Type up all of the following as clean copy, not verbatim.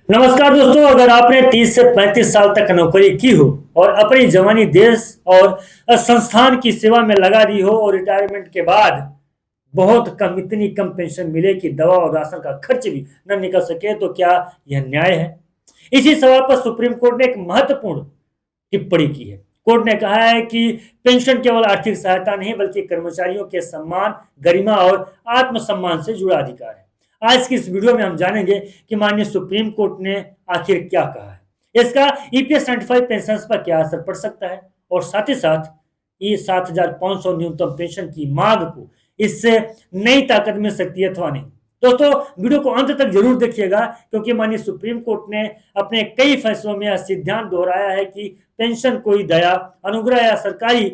नमस्कार दोस्तों, अगर आपने 30 से 35 साल तक नौकरी की हो और अपनी जवानी देश और संस्थान की सेवा में लगा दी हो और रिटायरमेंट के बाद बहुत कम, इतनी कम पेंशन मिले कि दवा और राशन का खर्च भी न निकल सके, तो क्या यह न्याय है? इसी सवाल पर सुप्रीम कोर्ट ने एक महत्वपूर्ण टिप्पणी की है। कोर्ट ने कहा है कि पेंशन केवल आर्थिक सहायता नहीं बल्कि कर्मचारियों के सम्मान, गरिमा और आत्मसम्मान से जुड़ा अधिकार है। आज की इस वीडियो में हम जानेंगे कि माननीय सुप्रीम कोर्ट ने आखिर क्या कहा है, इसका ईपीएस 95 पेंशन पर क्या असर पड़ सकता है और साथ ही साथ ये 7,500 न्यूनतम पेंशन की मांग को इससे नई ताकत मिल सकती है अथवा नहीं। दोस्तों, वीडियो को अंत तक जरूर देखिएगा, क्योंकि माननीय सुप्रीम कोर्ट ने अपने कई फैसलों में यह सिद्धांत दोहराया है कि पेंशन कोई दया, अनुग्रह या सरकारी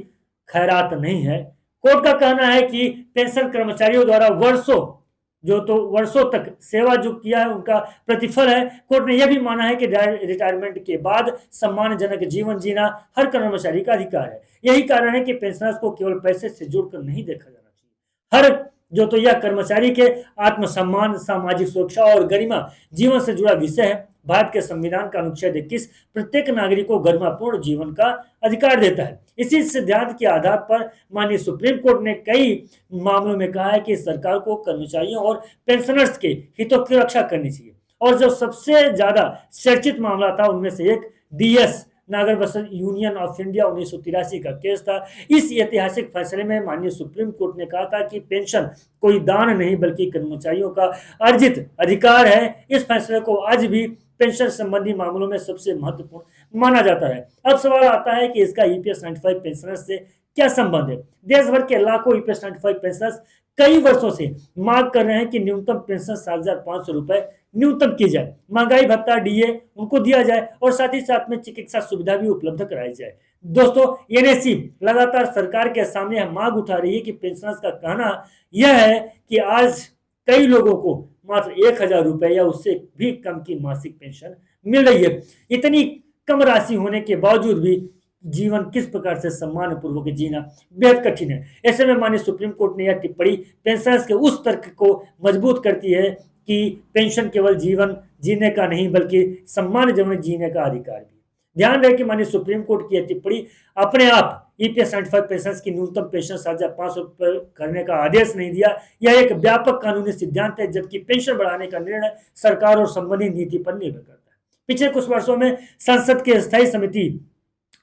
खैरात नहीं है। कोर्ट का कहना है कि पेंशन कर्मचारियों द्वारा वर्षों तक सेवा जो किया है उनका प्रतिफल है। कोर्ट ने यह भी माना है कि रिटायरमेंट के बाद सम्मानजनक जीवन जीना हर कर्मचारी का अधिकार है। यही कारण है कि पेंशनर्स को केवल पैसे से जोड़कर नहीं देखा जाना चाहिए। हर यह कर्मचारी के आत्मसम्मान, सामाजिक सुरक्षा और गरिमा जीवन से जुड़ा विषय है। भारत के संविधान का अनुच्छेद 21 प्रत्येक नागरिक को गरिमापूर्ण जीवन का अधिकार देता है। इसी सिद्धांत के आधार पर माननीय सुप्रीम कोर्ट ने कई मामलों में कहा है कि सरकार को कर्मचारियों और पेंशनर्स के हितों की रक्षा करनी चाहिए। और जो सबसे ज्यादा चर्चित मामला था उनमें से एक डीएस, नागर वर्सेस यूनियन ऑफ इंडिया 1983 का केस था। इस ऐतिहासिक फैसले में माननीय सुप्रीम कोर्ट ने कहा था कि पेंशन कोई दान नहीं बल्कि कर्मचारियों का अर्जित अधिकार है। इस फैसले को आज भी पेंशन संबंधी मामलों में सबसे महत्वपूर्ण माना जाता है। अब सवाल आता है कि इसका ईपीएस 95 पेंशनर्स से क्या संबंध है? देश भर के लाखों ईपीएस 95 पेंशनर्स कई वर्षों से मांग कर रहे हैं कि न्यूनतम पेंशन 7,500 रुपए न्यूनतम की जाए, महंगाई भत्ता, डीए उनको दिया जाए और साथ ही साथ में चिकित्सा सुविधा भी उपलब्ध कराई जाए। दोस्तों, एनएसी लगातार सरकार के सामने यह मांग उठा रही है कि पेंशनर्स का कहना यह है कि आज कई लोगों को मात्र 1,000 रुपए या उससे भी कम की मासिक पेंशन मिल रही है। इतनी कम राशि होने के बावजूद भी जीवन किस प्रकार से सम्मान पूर्वक जीना बेहद कठिन है। ऐसे में माननीय सुप्रीम कोर्ट ने यह टिप्पणी पेंशनर्स के उस तर्क को मजबूत करती है कि पेंशन केवल जीवन जीने का नहीं बल्कि सम्मान जीवन जीने का अधिकार भी। ध्यान रहे कि माननीय सुप्रीम कोर्ट की यह टिप्पणी अपने आप ईपीएस 95 पेंशन की न्यूनतम पेंशन 7,500 रुपए करने का आदेश नहीं दिया। यह एक व्यापक कानूनी सिद्धांत है, जबकि पेंशन बढ़ाने का निर्णय सरकार और संबंधित नीति पर निर्भर करता है। पिछले कुछ वर्षों में संसद की स्थायी समिति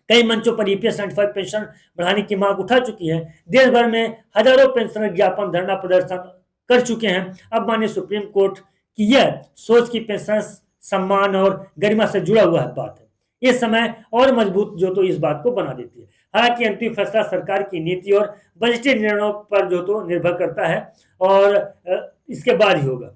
कई मंचों पर ईपीएस 95 पेंशन बढ़ाने की मांग उठा चुकी है। देश भर में हजारों पेंशनर ज्ञापन, धरना प्रदर्शन कर चुके हैं। अब माननीय सुप्रीम कोर्ट की यह सोच की पेंशन सम्मान और गरिमा से जुड़ा हुआ है बात है, इस समय और मजबूत इस बात को बना देती है। हालांकि अंतिम फैसला सरकार की नीति और बजटीय निर्णयों पर निर्भर करता है और इसके बाद ही होगा,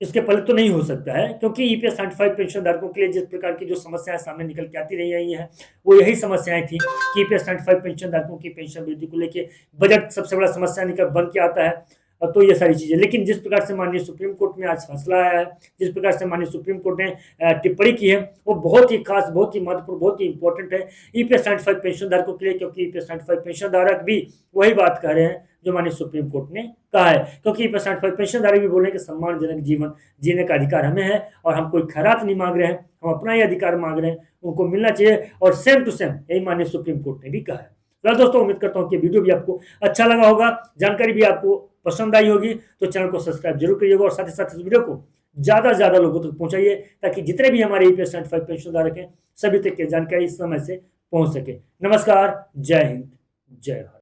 इसके पहले तो नहीं हो सकता है, क्योंकि ईपीएस 95 पेंशन धारकों के लिए जिस प्रकार की जो समस्याएं सामने निकल के आती रही है वो यही समस्याएं थी कि ईपीएस 95 पेंशन धारकों की पेंशन वृद्धि को लेकर बजट सबसे बड़ा समस्या निकल बन के आता है। तो ये सारी चीजें, लेकिन जिस प्रकार से माननीय सुप्रीम कोर्ट में आज फैसला आया है, जिस प्रकार से माननीय सुप्रीम कोर्ट ने टिप्पणी की है, वो बहुत ही खास, बहुत ही महत्वपूर्ण, बहुत ही इंपॉर्टेंट है ईपीएस 95 पेंशन धारकों के लिए, क्योंकि ईपीएस 95 पेंशन धारक भी वही बात कह रहे हैं जो माननीय सुप्रीम कोर्ट ने कहा है। क्योंकि ईपीएस 95 पेंशन धारक भी बोल रहे हैं कि सम्मानजनक जीवन जीने का अधिकार हमें है और हम कोई खैरात नहीं मांग रहे हैं, हम अपना ही अधिकार मांग रहे हैं, उनको मिलना चाहिए। और सेम टू सेम यही माननीय सुप्रीम कोर्ट ने भी कहा है। तो दोस्तों, उम्मीद करता हूँ कि वीडियो भी आपको अच्छा लगा होगा, जानकारी भी आपको पसंद आई होगी। तो चैनल को सब्सक्राइब जरूर करिएगा और साथ ही साथ इस वीडियो को ज्यादा से ज्यादा लोगों तक पहुंचाइए, ताकि जितने भी हमारे ईपीएस 95 पेंशन धारक हैं सभी तक की जानकारी इस समय से पहुंच सके। नमस्कार, जय हिंद, जय भारत।